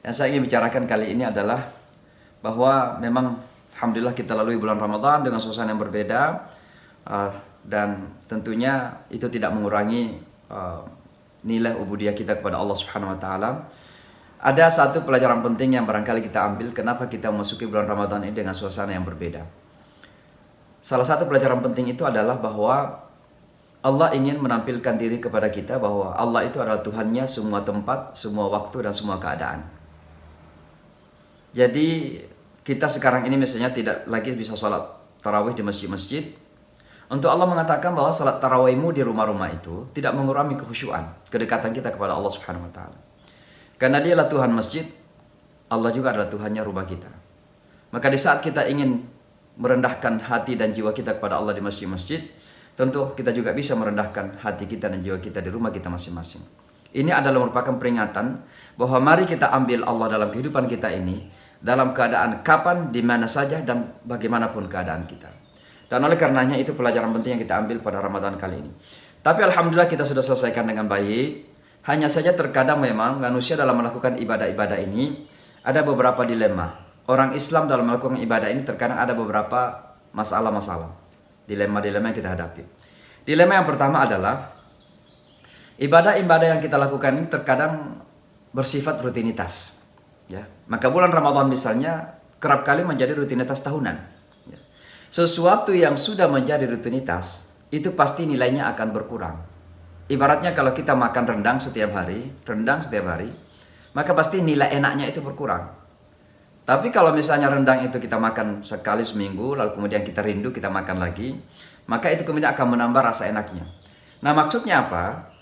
Yang saya ingin bicarakan kali ini adalah bahwa memang alhamdulillah kita lalui bulan Ramadan dengan suasana yang berbeda, dan tentunya itu tidak mengurangi nilai ubudiyah kita kepada Allah Subhanahu wa taala. Ada satu pelajaran penting yang barangkali kita ambil kenapa kita memasuki bulan Ramadan ini dengan suasana yang berbeda. Salah satu pelajaran penting itu adalah bahwa Allah ingin menampilkan diri kepada kita bahwa Allah itu adalah Tuhannya semua tempat, semua waktu, dan semua keadaan. Jadi kita sekarang ini misalnya tidak lagi bisa sholat tarawih di masjid-masjid. Untuk Allah mengatakan bahwa salat tarawihmu di rumah-rumah itu tidak mengurangi kekhusyuan, kedekatan kita kepada Allah Subhanahu wa taala. Karena Dia adalah Tuhan masjid, Allah juga adalah Tuhannya rumah kita. Maka di saat kita ingin merendahkan hati dan jiwa kita kepada Allah di masjid-masjid, tentu kita juga bisa merendahkan hati kita dan jiwa kita di rumah kita masing-masing. Ini adalah merupakan peringatan bahwa mari kita ambil Allah dalam kehidupan kita ini, dalam keadaan kapan, di mana saja, dan bagaimanapun keadaan kita. Dan oleh karenanya itu pelajaran penting yang kita ambil pada Ramadan kali ini. Tapi alhamdulillah kita sudah selesaikan dengan baik. Hanya saja terkadang memang manusia dalam melakukan ibadah-ibadah ini ada beberapa dilema. Orang Islam dalam melakukan ibadah ini terkadang ada beberapa masalah-masalah. Dilema-dilema yang kita hadapi. Dilema yang pertama adalah ibadah-ibadah yang kita lakukan ini terkadang bersifat rutinitas. Ya, maka bulan Ramadan misalnya kerap kali menjadi rutinitas tahunan. Ya. Sesuatu yang sudah menjadi rutinitas itu pasti nilainya akan berkurang. Ibaratnya kalau kita makan rendang setiap hari, maka pasti nilai enaknya itu berkurang. Tapi kalau misalnya rendang itu kita makan sekali seminggu, lalu kemudian kita rindu, kita makan lagi, maka itu kemudian akan menambah rasa enaknya. Nah, maksudnya apa?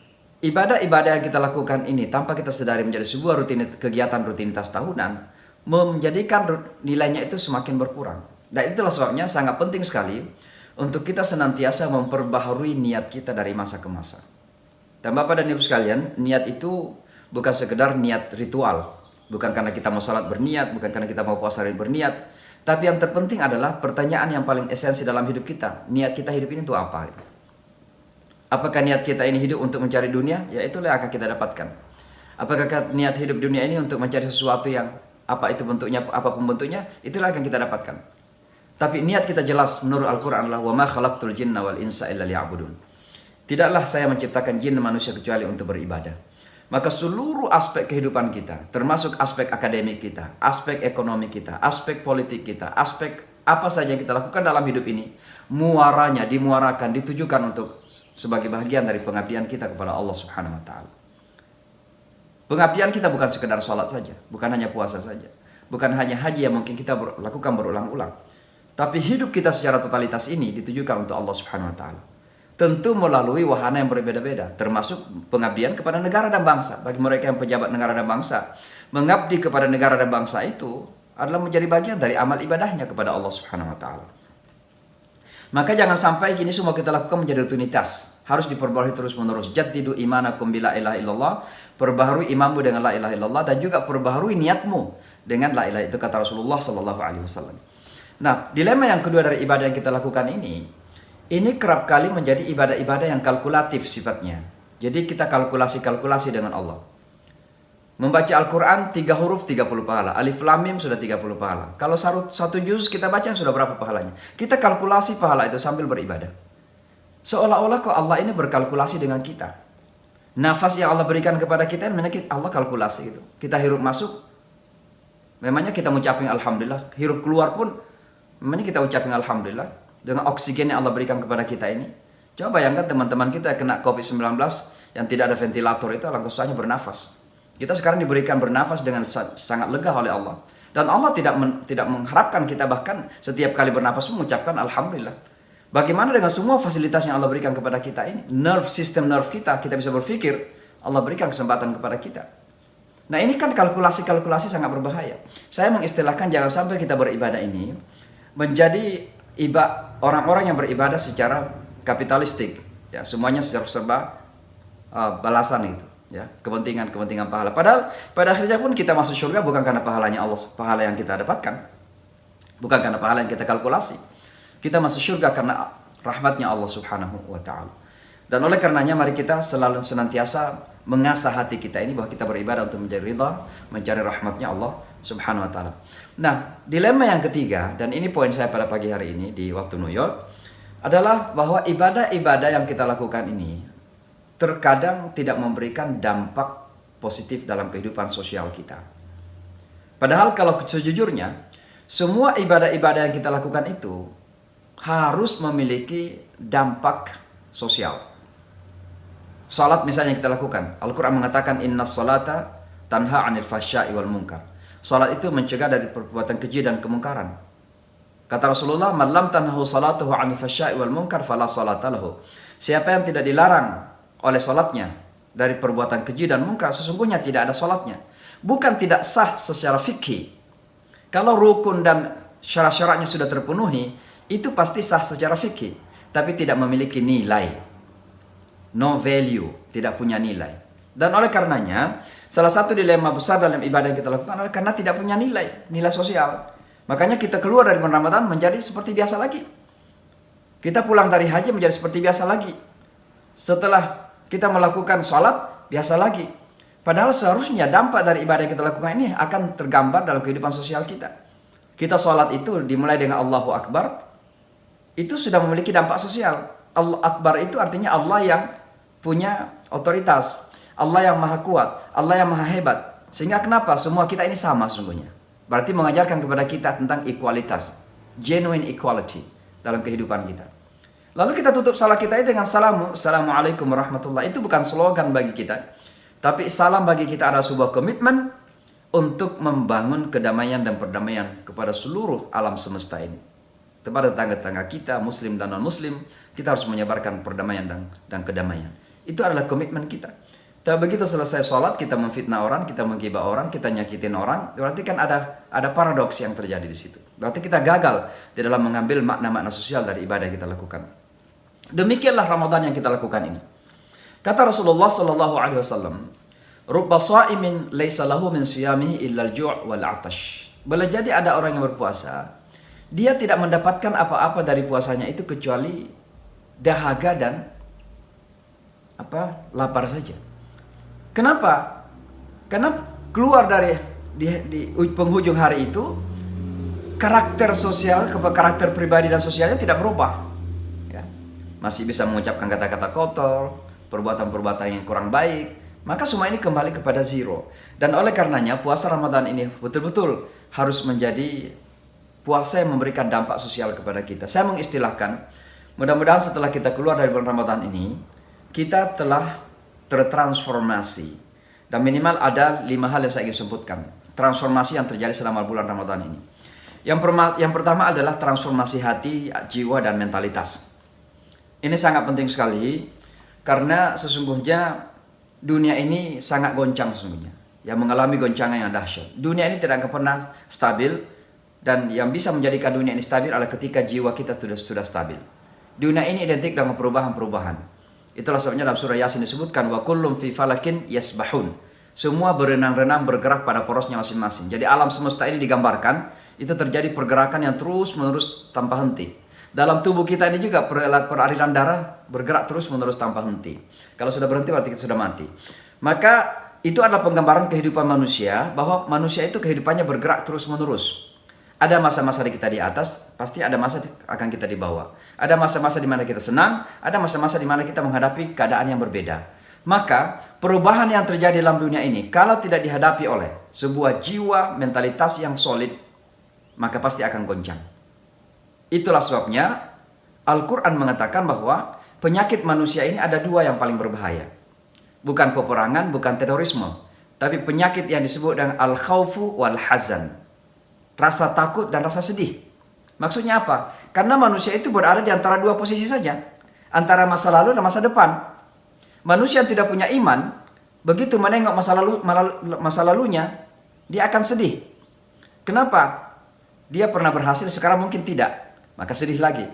Ibadah-ibadah yang kita lakukan ini tanpa kita sadari menjadi sebuah kegiatan rutinitas tahunan, menjadikan nilainya itu semakin berkurang. Dan itulah sebabnya sangat penting sekali untuk kita senantiasa memperbaharui niat kita dari masa ke masa. Dan Bapak dan Ibu sekalian, niat itu bukan sekedar niat ritual. Bukan karena kita mau salat berniat, bukan karena kita mau puasa berniat. Tapi yang terpenting adalah pertanyaan yang paling esensi dalam hidup kita. Niat kita hidup ini untuk apa? Apakah niat kita ini hidup untuk mencari dunia? Ya itulah yang akan kita dapatkan. Apakah niat hidup dunia ini untuk mencari sesuatu yang apa itu bentuknya, apapun bentuknya, itulah yang akan kita dapatkan. Tapi niat kita jelas menurut Al-Quran adalah وَمَا خَلَقْتُ الْجِنَّ وَالْإِنسَ إِلَّا لِيَعْبُدُونَ. Tidaklah saya menciptakan jin dan manusia kecuali untuk beribadah. Maka seluruh aspek kehidupan kita, termasuk aspek akademik kita, aspek ekonomi kita, aspek politik kita, aspek apa saja yang kita lakukan dalam hidup ini, muaranya dimuarakan, ditujukan untuk sebagai bagian dari pengabdian kita kepada Allah Subhanahu wa taala. Pengabdian kita bukan sekedar sholat saja, bukan hanya puasa saja, bukan hanya haji yang mungkin kita lakukan berulang-ulang. Tapi hidup kita secara totalitas ini ditujukan untuk Allah Subhanahu wa taala. Tentu melalui wahana yang berbeda-beda, termasuk pengabdian kepada negara dan bangsa. Bagi mereka yang pejabat negara dan bangsa, mengabdi kepada negara dan bangsa itu adalah menjadi bagian dari amal ibadahnya kepada Allah Subhanahu wa taala. Maka jangan sampai gini semua kita lakukan menjadi rutinitas. Harus diperbaharui terus-menerus. Jaddidu imanakum bila ilaha illallah. Perbaharui imanmu dengan la ilaha illallah, dan juga perbaharui niatmu dengan la ilaha, itu kata Rasulullah sallallahu alaihi wasallam. Nah, dilema yang kedua dari ibadah yang kita lakukan ini kerap kali menjadi ibadah-ibadah yang kalkulatif sifatnya. Jadi kita kalkulasi dengan Allah. Membaca Al-Quran 3 huruf 30 pahala. Alif Lam Mim sudah 30 pahala. Kalau satu juz kita baca sudah berapa pahalanya? Kita kalkulasi pahala itu sambil beribadah. Seolah-olah kok Allah ini berkalkulasi dengan kita. Nafas yang Allah berikan kepada kita, memangnya Allah kalkulasi gitu. Kita hirup masuk, memangnya kita mengucapkan Alhamdulillah. Hirup keluar pun, memangnya kita ucapkan Alhamdulillah. Dengan oksigen yang Allah berikan kepada kita ini. Coba bayangkan teman-teman kita kena COVID-19 yang tidak ada ventilator itu langsung saja bernafas. Kita sekarang diberikan bernafas dengan sangat lega oleh Allah. Dan Allah tidak mengharapkan kita bahkan setiap kali bernafas mengucapkan Alhamdulillah. Bagaimana dengan semua fasilitas yang Allah berikan kepada kita ini? Sistem nerve kita bisa berpikir, Allah berikan kesempatan kepada kita. Nah, ini kan kalkulasi-kalkulasi sangat berbahaya. Saya mengistilahkan jangan sampai kita beribadah ini menjadi orang-orang yang beribadah secara kapitalistik. Ya, semuanya serba balasan itu. Ya, kepentingan pahala. Padahal pada akhirnya pun kita masuk surga bukan karena pahalanya Allah, pahala yang kita dapatkan, bukan karena pahala yang kita kalkulasi. Kita masuk surga karena rahmatnya Allah Subhanahu wa taala. Dan oleh karenanya mari kita selalu senantiasa mengasah hati kita ini bahwa kita beribadah untuk mencari ridha, mencari rahmatnya Allah Subhanahu wa taala. Nah, dilema yang ketiga, dan ini poin saya pada pagi hari ini di waktu New York, adalah bahwa ibadah-ibadah yang kita lakukan ini terkadang tidak memberikan dampak positif dalam kehidupan sosial kita. Padahal kalau sejujurnya, semua ibadah-ibadah yang kita lakukan itu harus memiliki dampak sosial. Salat misalnya kita lakukan. Al-Quran mengatakan innas salata tanha 'anil fahsya'i wal munkar. Salat itu mencegah dari perbuatan keji dan kemungkaran. Kata Rasulullah, "Man lam tanhahu salatuhu 'anil fahsya'i wal munkar fala salata lahu." Siapa yang tidak dilarang oleh salatnya dari perbuatan keji dan mungkar, sesungguhnya tidak ada salatnya. Bukan tidak sah secara fikih. Kalau rukun dan syarat-syaratnya sudah terpenuhi, itu pasti sah secara fikih, tapi tidak memiliki nilai. No value, tidak punya nilai. Dan oleh karenanya, salah satu dilema besar dalam ibadah yang kita lakukan adalah karena tidak punya nilai sosial. Makanya kita keluar dari bulan Ramadan menjadi seperti biasa lagi. Kita pulang dari haji menjadi seperti biasa lagi. Setelah kita melakukan sholat, biasa lagi. Padahal seharusnya dampak dari ibadah yang kita lakukan ini akan tergambar dalam kehidupan sosial kita. Kita sholat itu dimulai dengan Allahu Akbar, itu sudah memiliki dampak sosial. Allah Akbar itu artinya Allah yang punya otoritas, Allah yang maha kuat, Allah yang maha hebat. Sehingga kenapa? Semua kita ini sama sesungguhnya. Berarti mengajarkan kepada kita tentang equalitas, genuine equality dalam kehidupan kita. Lalu kita tutup salat kita dengan Assalamualaikum warahmatullahi. Itu bukan slogan bagi kita. Tapi salam bagi kita adalah sebuah komitmen untuk membangun kedamaian dan perdamaian kepada seluruh alam semesta ini. Kepada tetangga-tetangga kita, muslim dan non-muslim, kita harus menyebarkan perdamaian dan kedamaian. Itu adalah komitmen kita. Tapi begitu selesai sholat, kita memfitnah orang, kita menggibah orang, kita nyakitin orang, berarti kan ada paradoks yang terjadi di situ. Berarti kita gagal di dalam mengambil makna-makna sosial dari ibadah yang kita lakukan. Demikianlah Ramadan yang kita lakukan ini. Kata Rasulullah sallallahu alaihi wasallam, "Rubba sha'imin laisa lahu min siyamihi illa al-ju' wal 'atash." Boleh jadi ada orang yang berpuasa, dia tidak mendapatkan apa-apa dari puasanya itu kecuali dahaga dan lapar saja. Kenapa? Karena keluar dari di penghujung hari itu karakter sosial, karakter pribadi dan sosialnya tidak berubah. Ya. Masih bisa mengucapkan kata-kata kotor, perbuatan-perbuatan yang kurang baik, maka semua ini kembali kepada zero. Dan oleh karenanya puasa Ramadan ini betul-betul harus menjadi puasa yang memberikan dampak sosial kepada kita. Saya mengistilahkan, mudah-mudahan setelah kita keluar dari bulan Ramadan ini, kita telah tertransformasi. Dan minimal ada 5 hal yang saya ingin sebutkan. Transformasi yang terjadi selama bulan Ramadan ini. Yang pertama adalah transformasi hati, jiwa, dan mentalitas. Ini sangat penting sekali. Karena sesungguhnya dunia ini sangat goncang sesungguhnya. Yang mengalami goncangan yang dahsyat. Dunia ini tidak akan pernah stabil. Dan yang bisa menjadikan dunia ini stabil adalah ketika jiwa kita sudah stabil. Dunia ini identik dengan perubahan-perubahan. Itulah sebabnya dalam surah Yasin disebutkan wa kullum fi falakin yasbahun. Semua berenang-renang bergerak pada porosnya masing-masing. Jadi alam semesta ini digambarkan itu terjadi pergerakan yang terus-menerus tanpa henti. Dalam tubuh kita ini juga peraliran darah bergerak terus-menerus tanpa henti. Kalau sudah berhenti berarti kita sudah mati. Maka itu adalah penggambaran kehidupan manusia, bahwa manusia itu kehidupannya bergerak terus-menerus. Ada masa-masa kita di atas, pasti ada masa akan kita di bawah. Ada masa-masa di mana kita senang, ada masa-masa di mana kita menghadapi keadaan yang berbeda. Maka perubahan yang terjadi dalam dunia ini, kalau tidak dihadapi oleh sebuah jiwa mentalitas yang solid, maka pasti akan goncang. Itulah sebabnya Al-Quran mengatakan bahwa penyakit manusia ini ada 2 yang paling berbahaya. Bukan peperangan, bukan terorisme, tapi penyakit yang disebut dengan al-khawfu wal hazan. Rasa takut dan rasa sedih. Maksudnya apa? Karena manusia itu berada di antara 2 posisi saja. Antara masa lalu dan masa depan. Manusia yang tidak punya iman, begitu menengok masa lalunya, dia akan sedih. Kenapa? Dia pernah berhasil, sekarang mungkin tidak. Maka sedih lagi.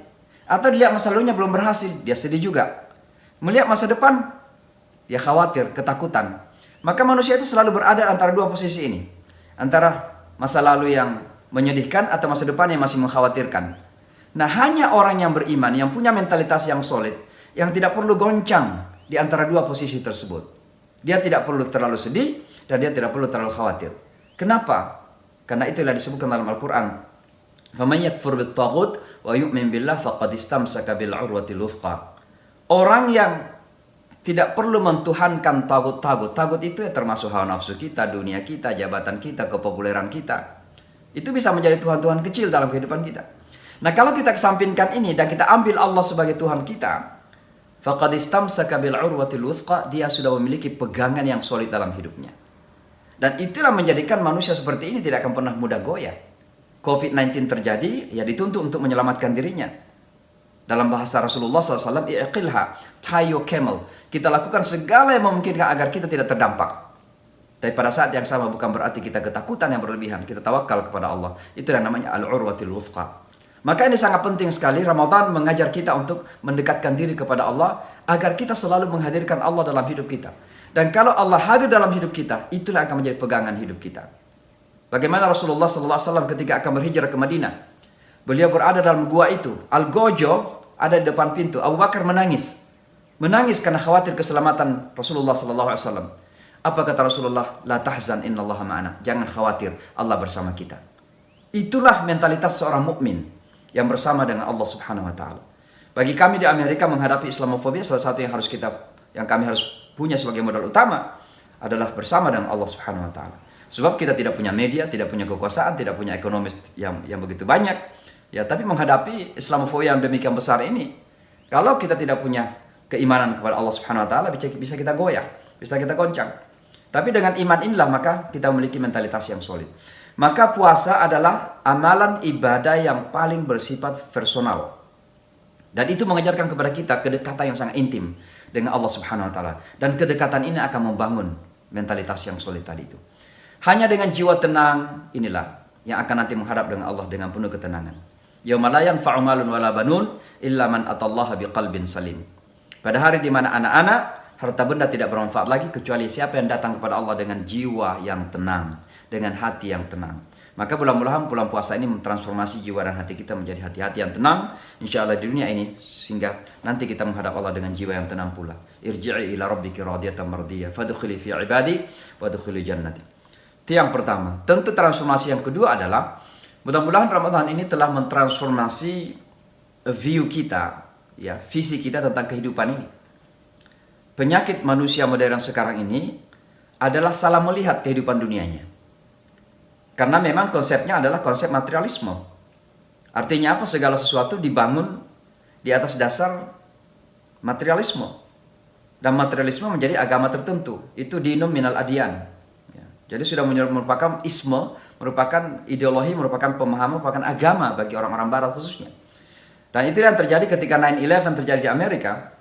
Atau dilihat masa lalunya belum berhasil, dia sedih juga. Melihat masa depan, dia khawatir, ketakutan. Maka manusia itu selalu berada antara 2 posisi ini. Antara masa lalu yang menyedihkan atau masa depan yang masih mengkhawatirkan. Nah, hanya orang yang beriman, yang punya mentalitas yang solid, yang tidak perlu goncang di antara 2 posisi tersebut. Dia tidak perlu terlalu sedih dan dia tidak perlu terlalu khawatir. Kenapa? Karena itu yang disebutkan dalam Al-Quran. فَمَنْ يَكْفُرْ بِالطَّاغُوتِ وَيُؤْمِنْ بِاللَّهِ فَقَدِ اسْتَمْسَكَ بِالْعُرْوَةِ الْوُثْقَى. Orang yang tidak perlu mentuhankan tagut-tagut. Tagut itu ya termasuk hawa nafsu kita, dunia kita, jabatan kita, kepopuleran kita. Itu bisa menjadi Tuhan-Tuhan kecil dalam kehidupan kita. Nah, kalau kita kesampingkan ini dan kita ambil Allah sebagai Tuhan kita, faqad istamsaka bil urwatil wuthqa, dia sudah memiliki pegangan yang solid dalam hidupnya. Dan itulah menjadikan manusia seperti ini tidak akan pernah mudah goyah. COVID-19 terjadi, ya dituntut untuk menyelamatkan dirinya. Dalam bahasa Rasulullah SAW, i'qilha, tie your camel. Kita lakukan segala yang memungkinkan agar kita tidak terdampak. Tapi pada saat yang sama bukan berarti kita ketakutan yang berlebihan. Kita tawakal kepada Allah. Itu yang namanya al-urwatil wuthqa. Maka ini sangat penting sekali. Ramadan mengajar kita untuk mendekatkan diri kepada Allah agar kita selalu menghadirkan Allah dalam hidup kita. Dan kalau Allah hadir dalam hidup kita, itulah akan menjadi pegangan hidup kita. Bagaimana Rasulullah SAW ketika akan berhijrah ke Madinah. Beliau berada dalam gua itu. Al-Gojo ada di depan pintu. Abu Bakar menangis. Menangis karena khawatir keselamatan Rasulullah SAW. Apa kata Rasulullah? La tahzan innallaha ma'ana. Jangan khawatir, Allah bersama kita. Itulah mentalitas seorang mukmin yang bersama dengan Allah Subhanahu wa taala. Bagi kami di Amerika menghadapi Islamofobia, salah satu yang kami harus punya sebagai modal utama adalah bersama dengan Allah Subhanahu wa taala. Sebab kita tidak punya media, tidak punya kekuasaan, tidak punya ekonomi yang begitu banyak. Ya, tapi menghadapi Islamofobia yang demikian besar ini, kalau kita tidak punya keimanan kepada Allah Subhanahu wa taala, bisa kita goyah, bisa kita goncang. Tapi dengan iman inilah maka kita memiliki mentalitas yang solid. Maka puasa adalah amalan ibadah yang paling bersifat personal. Dan itu mengajarkan kepada kita kedekatan yang sangat intim dengan Allah Subhanahu wa taala. Dan kedekatan ini akan membangun mentalitas yang solid tadi itu. Hanya dengan jiwa tenang inilah yang akan nanti menghadap dengan Allah dengan penuh ketenangan. Yauma la yanfa'u malun wala banun illa man atallaha biqalbin salim. Pada hari di mana anak-anak, harta benda tidak bermanfaat lagi kecuali siapa yang datang kepada Allah dengan jiwa yang tenang, dengan hati yang tenang. Maka mudah-mudahan bulan puasa ini mentransformasi jiwa dan hati kita menjadi hati-hati yang tenang, insya Allah di dunia ini, sehingga nanti kita menghadap Allah dengan jiwa yang tenang pula. Irji'i ila rabbiki radiyatan mardiyah, fadkhuli fi ibadi wadkhuli jannati. Itu yang pertama. Tentu transformasi yang kedua adalah mudah-mudahan Ramadan ini telah mentransformasi view kita, ya, visi kita tentang kehidupan ini. Penyakit manusia modern sekarang ini adalah salah melihat kehidupan dunianya. Karena memang konsepnya adalah konsep materialisme. Artinya apa? Segala sesuatu dibangun di atas dasar materialisme. Dan materialisme menjadi agama tertentu. Itu dinum minal adyan. Ya. Jadi sudah merupakan isme, merupakan ideologi, merupakan pemahaman, merupakan agama bagi orang-orang barat khususnya. Dan itu yang terjadi ketika 9/11 terjadi di Amerika.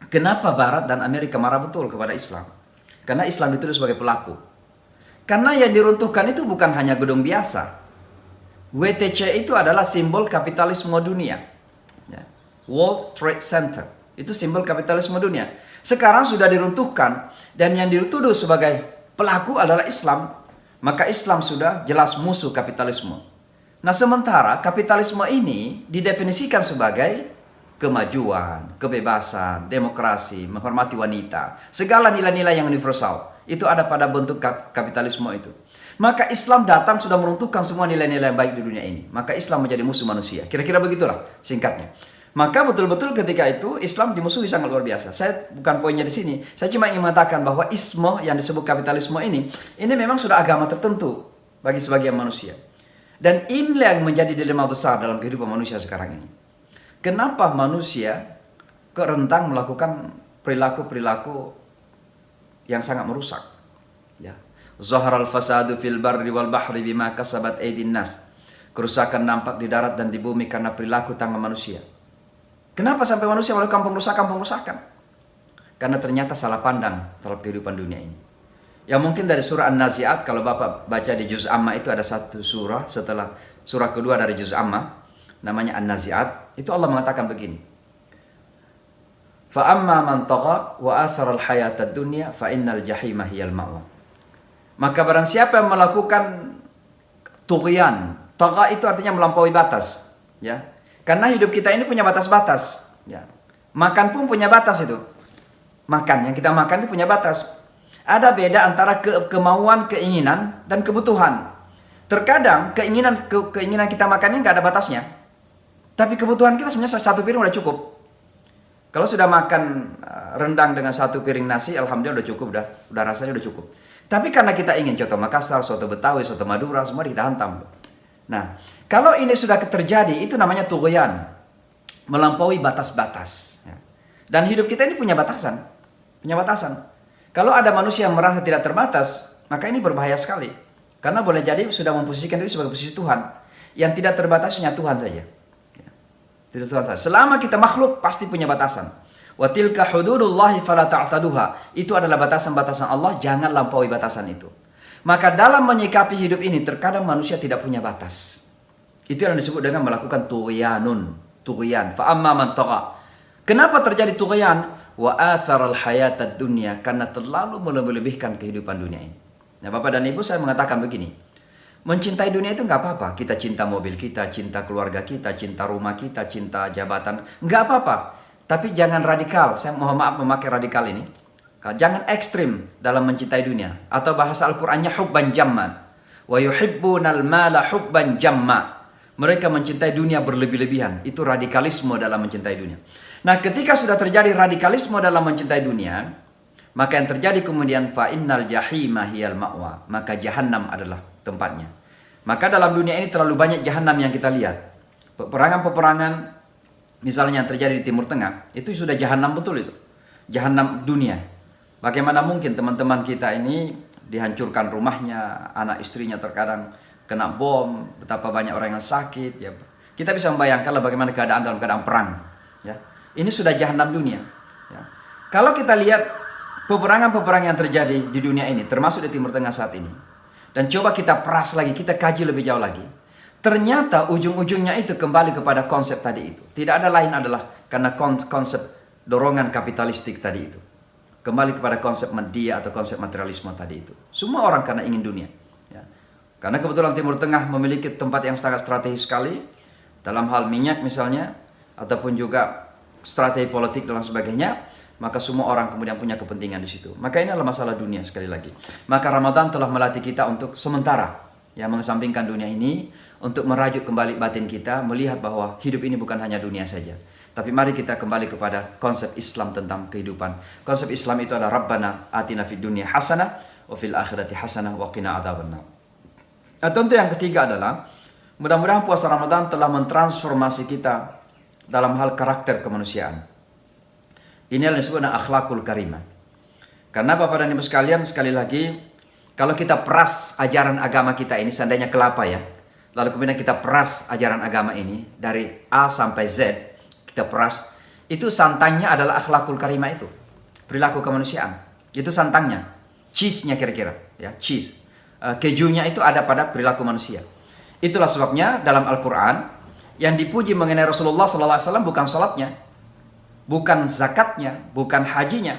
Kenapa Barat dan Amerika marah betul kepada Islam? Karena Islam dituduh sebagai pelaku. Karena yang diruntuhkan itu bukan hanya gedung biasa. WTC itu adalah simbol kapitalisme dunia. Ya. World Trade Center. Itu simbol kapitalisme dunia. Sekarang sudah diruntuhkan. Dan yang dituduh sebagai pelaku adalah Islam. Maka Islam sudah jelas musuh kapitalisme. Nah, sementara kapitalisme ini didefinisikan sebagai kemajuan, kebebasan, demokrasi, menghormati wanita. Segala nilai-nilai yang universal. Itu ada pada bentuk kapitalisme itu. Maka Islam datang sudah meruntuhkan semua nilai-nilai yang baik di dunia ini. Maka Islam menjadi musuh manusia. Kira-kira begitulah singkatnya. Maka betul-betul ketika itu Islam dimusuhi sangat luar biasa. Saya bukan poinnya di sini. Saya cuma ingin mengatakan bahwa isme yang disebut kapitalisme ini memang sudah agama tertentu bagi sebagian manusia. Dan inilah yang menjadi dilema besar dalam kehidupan manusia sekarang ini. Kenapa manusia kerentang melakukan perilaku-perilaku yang sangat merusak? Ya. Zaharal fasadu fil barri wal bahri bima kasabat aydin nas. Kerusakan nampak di darat dan di bumi karena perilaku tangan manusia. Kenapa sampai manusia melakukan pengerusakan? Karena ternyata salah pandang terhadap kehidupan dunia ini. Ya mungkin dari surah An-Nazi'at, kalau Bapak baca di Juz Amma itu ada satu surah setelah surah kedua dari Juz Amma. Namanya An-Nazi'at, itu Allah mengatakan begini. Fa amma man tagha wa athara al-hayata ad-dunya fa innal jahima hiyal ma'wa. Maka barang siapa yang melakukan tughyan, tagha itu artinya melampaui batas, ya. Karena hidup kita ini punya batas-batas, ya. Makan pun punya batas itu. Makan yang kita makan itu punya batas. Ada beda antara kemauan, keinginan, dan kebutuhan. Terkadang keinginan kita makan ini nggak ada batasnya. Tapi kebutuhan kita sebenarnya satu piring udah cukup. Kalau sudah makan rendang dengan satu piring nasi, alhamdulillah udah cukup, udah rasanya udah cukup. Tapi karena kita ingin coto Makassar, soto Betawi, soto Madura, semua kita hantam. Nah, kalau ini sudah terjadi, itu namanya tughyan, melampaui batas-batas. Dan hidup kita ini punya batasan. Kalau ada manusia yang merasa tidak terbatas, maka ini berbahaya sekali. Karena boleh jadi sudah memposisikan diri sebagai posisi Tuhan. Yang tidak terbatas hanya Tuhan saja. Tidak Tuhan saja. Selama kita makhluk pasti punya batasan. Wa tilka hududullahi fala ta'taduha. Itu adalah batasan-batasan Allah, jangan lampaui batasan itu. Maka dalam menyikapi hidup ini terkadang manusia tidak punya batas. Itu yang disebut dengan melakukan tughyan. Fa amma man tagha. Kenapa terjadi tughyan? Wa atharal hayatad dunya, karena terlalu melebih-lebihkan kehidupan dunia ini. Nah, Bapak dan Ibu, saya mengatakan begini. Mencintai dunia itu nggak apa-apa. Kita cinta mobil kita, cinta keluarga kita, cinta rumah kita, cinta jabatan. Nggak apa-apa. Tapi jangan radikal. Saya mohon maaf memakai radikal ini. Jangan ekstrim dalam mencintai dunia. Atau bahasa Al-Qur'annya hubban jamma. Wa yuhibbunal mala hubban jamma. Mereka mencintai dunia berlebih-lebihan. Itu radikalisme dalam mencintai dunia. Nah, ketika sudah terjadi radikalisme dalam mencintai dunia, maka yang terjadi kemudian fa innal jahima hiyal ma'wa. Maka jahanam adalah tempatnya. Maka dalam dunia ini terlalu banyak jahanam yang kita lihat. Peperangan-peperangan misalnya yang terjadi di Timur Tengah, itu sudah jahanam betul itu. Jahanam dunia. Bagaimana mungkin teman-teman kita ini dihancurkan rumahnya, anak istrinya terkadang kena bom, betapa banyak orang yang sakit. Ya. Kita bisa membayangkanlah bagaimana keadaan dalam keadaan perang. Ya. Ini sudah jahanam dunia. Ya. Kalau kita lihat peperangan-peperangan yang terjadi di dunia ini, termasuk di Timur Tengah saat ini, dan coba kita peras lagi, kita kaji lebih jauh lagi, ternyata ujung-ujungnya itu kembali kepada konsep tadi itu. Tidak ada lain adalah karena konsep dorongan kapitalistik tadi itu. Kembali kepada konsep media atau konsep materialisme tadi itu. Semua orang karena ingin dunia. Ya. Karena kebetulan Timur Tengah memiliki tempat yang sangat strategis sekali, dalam hal minyak misalnya, ataupun juga strategi politik dan sebagainya, maka semua orang kemudian punya kepentingan di situ. Maka ini adalah masalah dunia sekali lagi. Maka Ramadan telah melatih kita untuk sementara yang mengesampingkan dunia ini, untuk merajuk kembali batin kita, melihat bahwa hidup ini bukan hanya dunia saja. Tapi mari kita kembali kepada konsep Islam tentang kehidupan. Konsep Islam itu adalah Rabbana atina fid dunya hasanah wa fil akhirati hasanah wa qina adzabannar. Nah, tentu yang ketiga adalah mudah-mudahan puasa Ramadan telah mentransformasi kita dalam hal karakter kemanusiaan. Ini yang disebut dengan akhlakul karimah. Karena Bapak dan Ibu sekalian, sekali lagi, kalau kita peras ajaran agama kita ini, seandainya kelapa ya, lalu kemudian kita peras ajaran agama ini dari A sampai Z, kita peras, itu santannya adalah akhlakul karimah itu, perilaku kemanusiaan. Itu santannya, cheese-nya kira-kira, ya cheese. Kejunya itu ada pada perilaku manusia. Itulah sebabnya dalam Al-Quran yang dipuji mengenai Rasulullah SAW bukan salatnya, bukan zakatnya, bukan hajinya,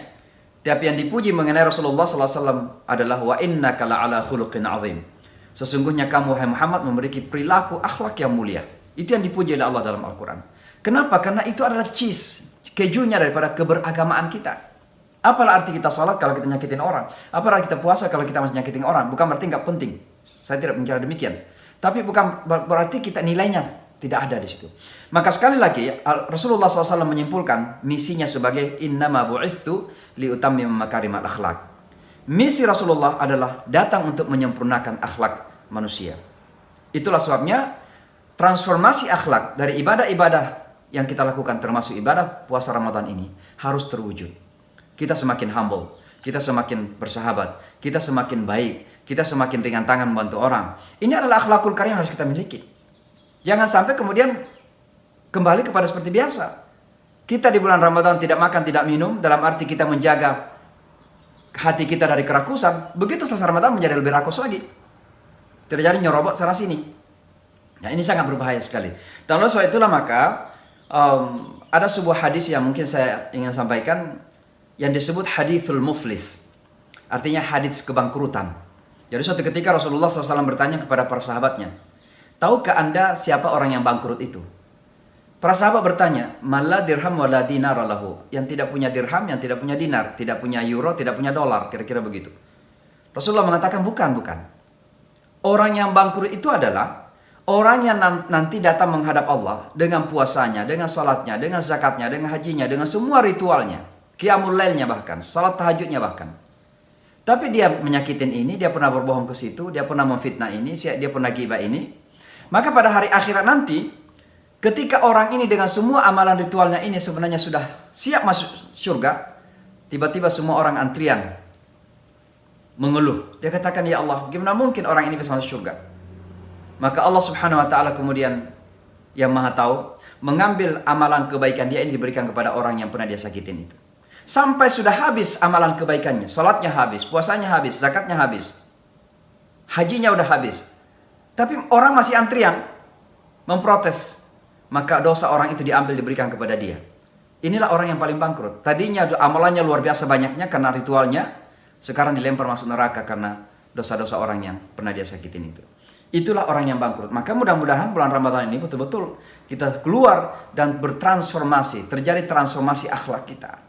tapi yang dipuji mengenai Rasulullah SAW adalah wa innaka la'ala khuluqin azim. Sesungguhnya kamu, wahai Muhammad, memiliki perilaku akhlak yang mulia. Itu yang dipuji oleh Allah dalam Al-Quran. Kenapa? Karena itu adalah cheese, kejunya daripada keberagamaan kita. Apalah arti kita salat kalau kita nyakitin orang? Apalah arti kita puasa kalau kita masih nyakitin orang? Bukan berarti nggak penting. Saya tidak bicara demikian. Tapi bukan berarti kita nilainya tidak ada di situ. Maka sekali lagi Rasulullah SAW menyimpulkan misinya sebagai innama bu'ithu liutammima makarimal akhlak. Misi Rasulullah adalah datang untuk menyempurnakan akhlak manusia. Itulah sebabnya transformasi akhlak dari ibadah-ibadah yang kita lakukan, termasuk ibadah puasa Ramadan ini, harus terwujud. Kita semakin humble, kita semakin bersahabat, kita semakin baik, kita semakin ringan tangan membantu orang. Ini adalah akhlakul karim yang harus kita miliki. Jangan sampai kemudian kembali kepada seperti biasa. Kita di bulan Ramadan tidak makan, tidak minum, dalam arti kita menjaga hati kita dari kerakusan. Begitu selesai Ramadan menjadi lebih rakus lagi. Terjadi nyerobot sana sini. Nah, ini sangat berbahaya sekali. Dan oleh sebab itulah maka ada sebuah hadis yang mungkin saya ingin sampaikan, yang disebut hadithul muflis. Artinya hadis kebangkrutan. Jadi suatu ketika Rasulullah SAW bertanya kepada para sahabatnya, tahukah anda siapa orang yang bangkrut itu? Para sahabat bertanya, "Malla dirham wala dinar lahu." Yang tidak punya dirham, yang tidak punya dinar, tidak punya euro, tidak punya dolar, kira-kira begitu. Rasulullah mengatakan, bukan. Orang yang bangkrut itu adalah orang yang nanti datang menghadap Allah dengan puasanya, dengan salatnya, dengan zakatnya, dengan hajinya, dengan semua ritualnya, qiyamul lailnya bahkan, salat tahajudnya bahkan. Tapi dia menyakitin ini, dia pernah berbohong ke situ, dia pernah memfitnah ini, dia pernah ghibah ini. Maka pada hari akhirat nanti, ketika orang ini dengan semua amalan ritualnya ini sebenarnya sudah siap masuk surga, tiba-tiba semua orang antrian mengeluh. Dia katakan, "Ya Allah, gimana mungkin orang ini bisa masuk surga?" Maka Allah Subhanahu wa taala kemudian yang Maha Tahu mengambil amalan kebaikan dia ini diberikan kepada orang yang pernah dia sakitin itu. Sampai sudah habis amalan kebaikannya, salatnya habis, puasanya habis, zakatnya habis, hajinya udah habis. Tapi orang masih antrian memprotes. Maka dosa orang itu diambil diberikan kepada dia. Inilah orang yang paling bangkrut. Tadinya amalannya luar biasa banyaknya karena ritualnya, sekarang dilempar masuk neraka karena dosa-dosa orang yang pernah dia sakitin itu. Itulah orang yang bangkrut. Maka mudah-mudahan bulan Ramadan ini betul-betul kita keluar dan bertransformasi, terjadi transformasi akhlak kita.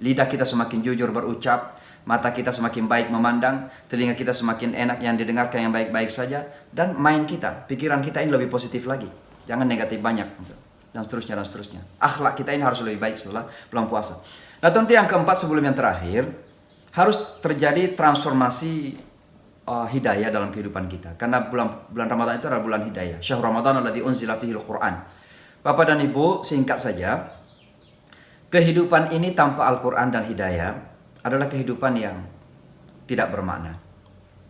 Lidah kita semakin jujur berucap, mata kita semakin baik memandang, telinga kita semakin enak yang didengarkan yang baik-baik saja, dan mind kita, pikiran kita ini lebih positif lagi. Jangan negatif banyak, dan seterusnya. Akhlak kita ini harus lebih baik setelah bulan puasa. Nah tentu yang keempat sebelum yang terakhir, harus terjadi transformasi hidayah dalam kehidupan kita. Karena bulan Ramadan itu adalah bulan hidayah. Syahrul Ramadan alladzi unzila fihil Qur'an. Bapak dan Ibu, singkat saja, kehidupan ini tanpa Al-Quran dan hidayah adalah kehidupan yang tidak bermakna.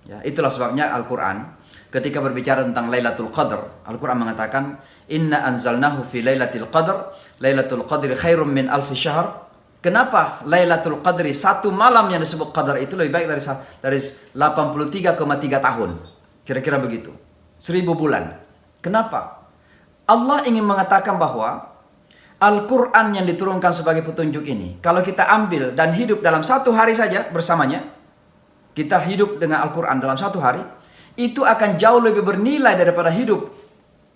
Ya, itulah sebabnya Al-Quran ketika berbicara tentang Lailatul Qadar, Al-Quran mengatakan, "Inna anzalnahu fi Lailatul Qadar, Lailatul Qadri khairum min alfi syahr." Kenapa Lailatul Qadri, satu malam yang disebut Qadar itu lebih baik dari 83,3 tahun? Kira-kira begitu. 1000 bulan. Kenapa? Allah ingin mengatakan bahwa Al-Quran yang diturunkan sebagai petunjuk ini, kalau kita ambil dan hidup dalam satu hari saja bersamanya, kita hidup dengan Al-Quran dalam satu hari, itu akan jauh lebih bernilai daripada hidup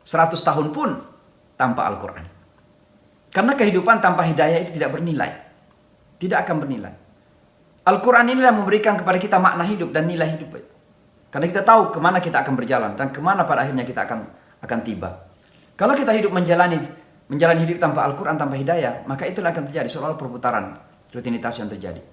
100 tahun pun tanpa Al-Quran. Karena kehidupan tanpa hidayah itu tidak bernilai. Tidak akan bernilai. Al-Quran inilah memberikan kepada kita makna hidup dan nilai hidup. Karena kita tahu kemana kita akan berjalan dan kemana pada akhirnya kita akan tiba. Kalau kita hidup menjalani hidup tanpa Al-Quran, tanpa hidayah, maka itulah akan terjadi seolah-olah perputaran rutinitas yang terjadi.